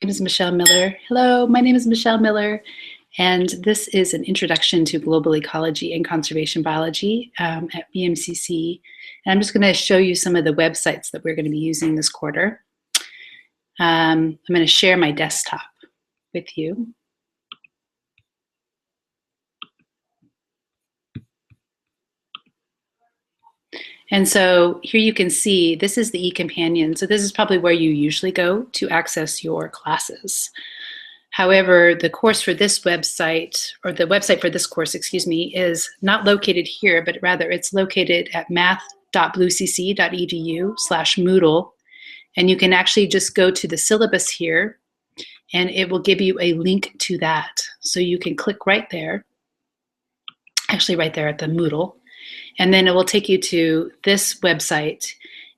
My name is Michelle Miller. Hello, my name is Michelle Miller, and this is an introduction to global ecology and conservation biology at BMCC. And I'm just going to show you some of the websites that we're going to be using this quarter. I'm going to share my desktop with you. And so here you can see this is the eCompanion. So this is probably where you usually go to access your classes. However, the course for this website, or the website for this course, excuse me, is not located here, but rather it's located at math.bluecc.edu/Moodle. And you can actually just go to the syllabus here, and it will give you a link to that. So you can click right there, actually right there at the Moodle, and then it will take you to this website.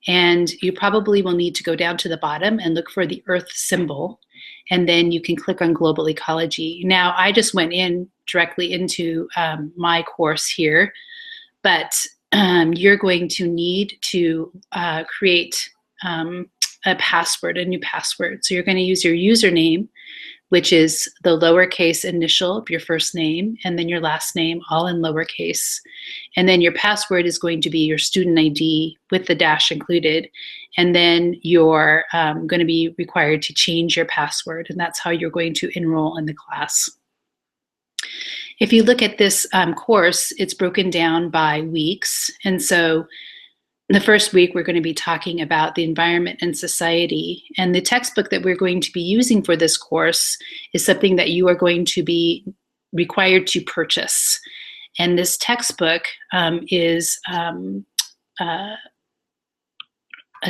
And you probably will need to go down to the bottom and look for the Earth symbol. And then you can click on global ecology. Now, I just went in directly into my course here, but you're going to need to create a password, a new password. So you're going to use your username, which is the lowercase initial of your first name, and then your last name, all in lowercase. And then your password is going to be your student ID with the dash included. And then you're going to be required to change your password, and that's how you're going to enroll in the class. If you look at this course, it's broken down by weeks. And so the first week, we're going to be talking about the environment and society. And the textbook that we're going to be using for this course is something that you are going to be required to purchase. And this textbook is a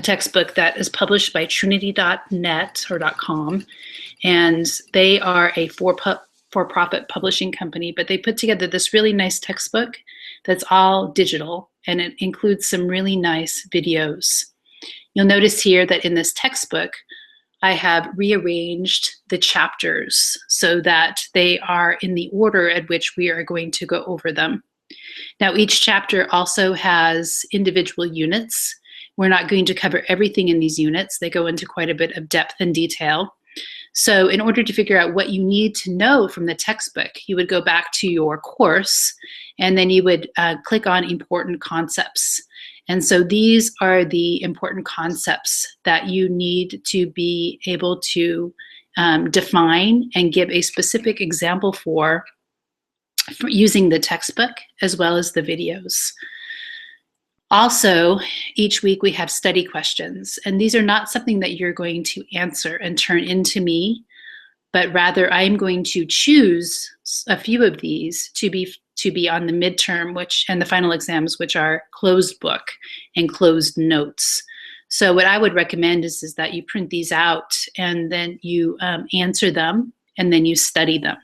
textbook that is published by Trinity.net or .com. And they are a for-profit publishing company, but they put together this really nice textbook that's all digital, and it includes some really nice videos. You'll notice here that in this textbook, I have rearranged the chapters so that they are in the order at which we are going to go over them. Now, each chapter also has individual units. We're not going to cover everything in these units. They go into quite a bit of depth and detail. So in order to figure out what you need to know from the textbook, you would go back to your course, and then you would click on important concepts. And so these are the important concepts that you need to be able to define and give a specific example for using the textbook as well as the videos. Also, each week we have study questions, and these are not something that you're going to answer and turn into me, but rather I'm going to choose a few of these to be on the midterm, and the final exams, which are closed book and closed notes. So what I would recommend is that you print these out, and then you answer them, and then you study them.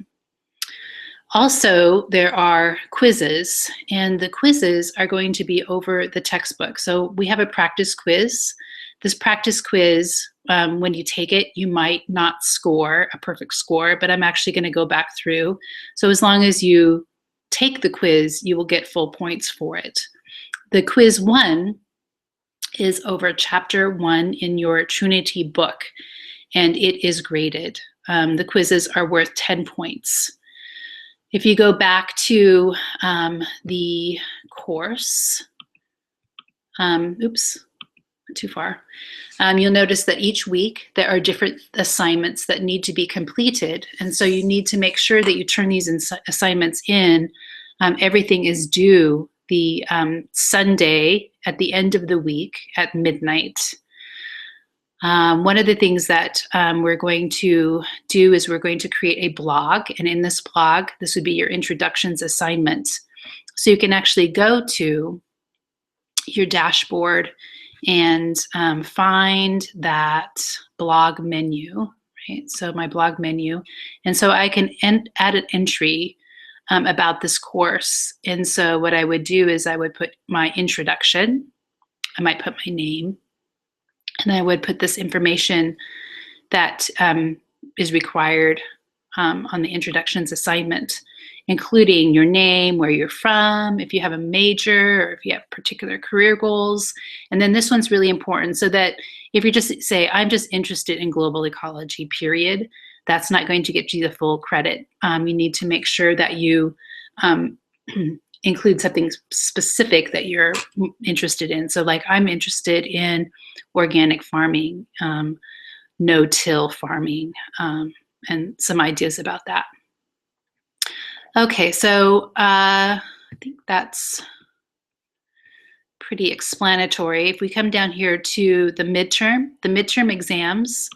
Also, there are quizzes, and the quizzes are going to be over the textbook. So we have a practice quiz. This practice quiz, when you take it, you might not score a perfect score, but I'm actually going to go back through. So as long as you take the quiz, you will get full points for it. The quiz 1 is over chapter 1 in your Trinity book, and it is graded. The quizzes are worth 10 points. If you go back to the course, oops, too far. You'll notice that each week there are different assignments that need to be completed. And so you need to make sure that you turn these assignments in. Everything is due the Sunday at the end of the week at midnight. One of the things that we're going to do is we're going to create a blog, and in this blog, this would be your introductions assignment. So you can actually go to your dashboard and find that blog menu, right? So my blog menu, and so I can add an entry about this course. And so what I would do is I would put my introduction, I might put my name, and I would put this information that is required on the introductions assignment, including your name, where you're from, if you have a major, or if you have particular career goals. And then this one's really important so that If you just say, I'm just interested in global ecology, period, that's not going to get you the full credit. You need to make sure that you include something specific that you're interested in. So like, I'm interested in organic farming, no-till farming, and some ideas about that. Okay, so I think that's pretty explanatory. If we come down here to the midterm exams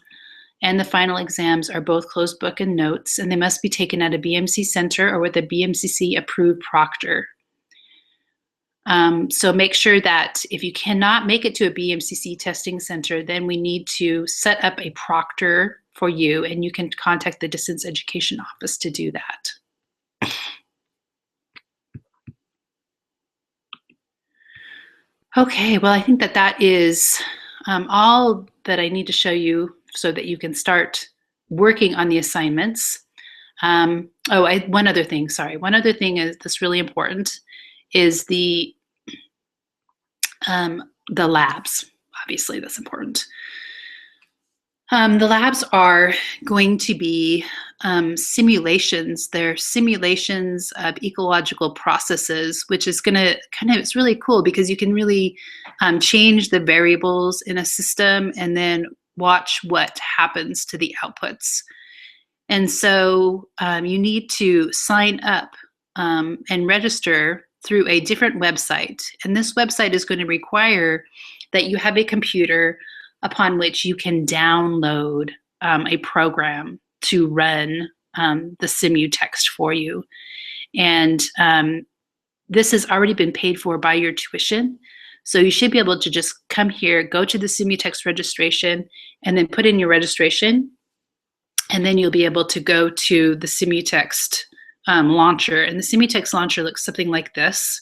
and the final exams are both closed book and notes, and they must be taken at a BMC center or with a BMCC approved proctor. So make sure that if you cannot make it to a BMCC testing center, then we need to set up a proctor for you, and you can contact the distance education office to do that. Okay, well, I think that that is all that I need to show you so that you can start working on the assignments. One other thing is that's really important is the labs. Obviously, that's important. The labs are going to be simulations. They're simulations of ecological processes, which is going to it's really cool because you can really change the variables in a system and then watch what happens to the outputs. And so you need to sign up and register through a different website. And this website is going to require that you have a computer upon which you can download a program to run the Simutext for you. And this has already been paid for by your tuition. So you should be able to just come here, go to the Simutext registration, and then put in your registration. And then you'll be able to go to the Simutext launcher. And the Simutext launcher looks something like this.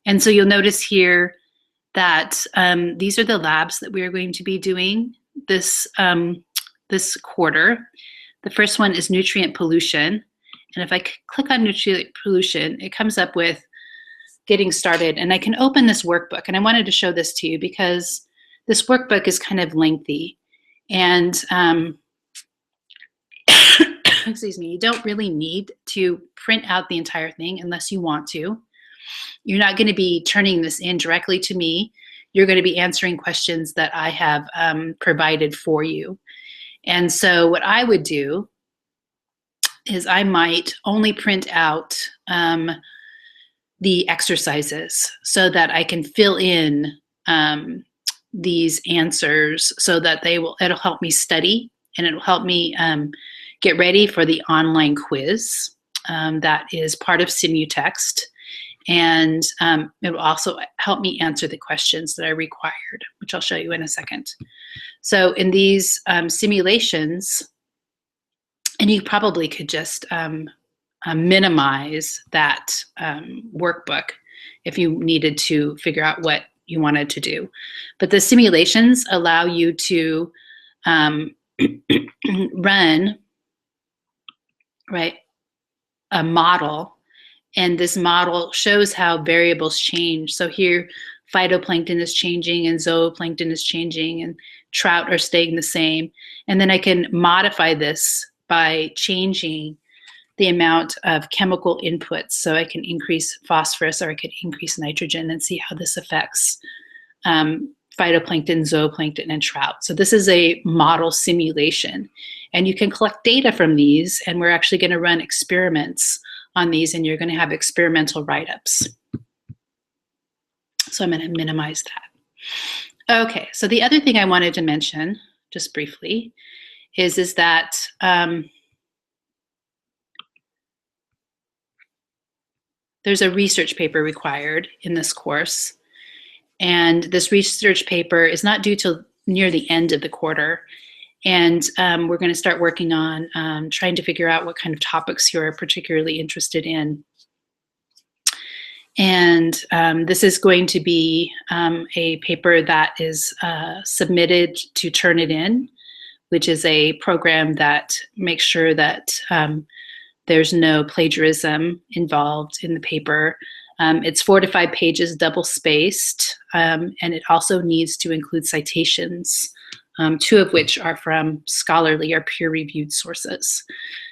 And so you'll notice here that these are the labs that we are going to be doing this, this quarter. The first one is nutrient pollution. And if I click on nutrient pollution, it comes up with getting started. And I can open this workbook. And I wanted to show this to you because this workbook is kind of lengthy. And excuse me, you don't really need to print out the entire thing unless you want to. You're not going to be turning this in directly to me. You're going to be answering questions that I have provided for you. And so what I would do is I might only print out the exercises so that I can fill in these answers so that it'll help me study and it'll help me get ready for the online quiz that is part of Simutext. And it will also help me answer the questions that are required, which I'll show you in a second. So in these simulations, and you probably could just minimize that workbook if you needed to figure out what you wanted to do. But the simulations allow you to run a model. And this model shows how variables change. So here, phytoplankton is changing and zooplankton is changing and trout are staying the same. And then I can modify this by changing the amount of chemical inputs. So I can increase phosphorus or I could increase nitrogen and see how this affects phytoplankton, zooplankton, and trout. So this is a model simulation. And you can collect data from these, and we're actually going to run experiments on these, and you're going to have experimental write-ups. So I'm going to minimize that. Okay, so the other thing I wanted to mention, just briefly, is that there's a research paper required in this course. And this research paper is not due till near the end of the quarter. And we're going to start working on trying to figure out what kind of topics you're particularly interested in. And this is going to be a paper that is submitted to Turnitin, which is a program that makes sure that there's no plagiarism involved in the paper. It's 4 to 5 pages, double spaced, and it also needs to include citations two of which are from scholarly or peer-reviewed sources.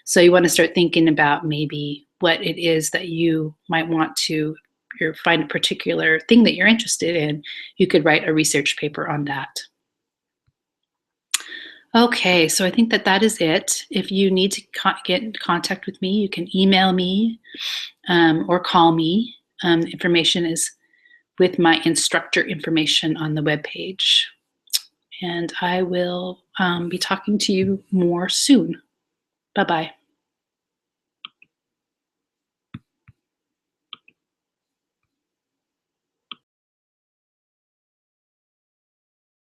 So you want to start thinking about maybe what it is that you might want to find a particular thing that you're interested in. You could write a research paper on that. Okay, so I think that that is it. If you need to get in contact with me, you can email me or call me. Information is with my instructor information on the webpage. And I will be talking to you more soon. Bye-bye.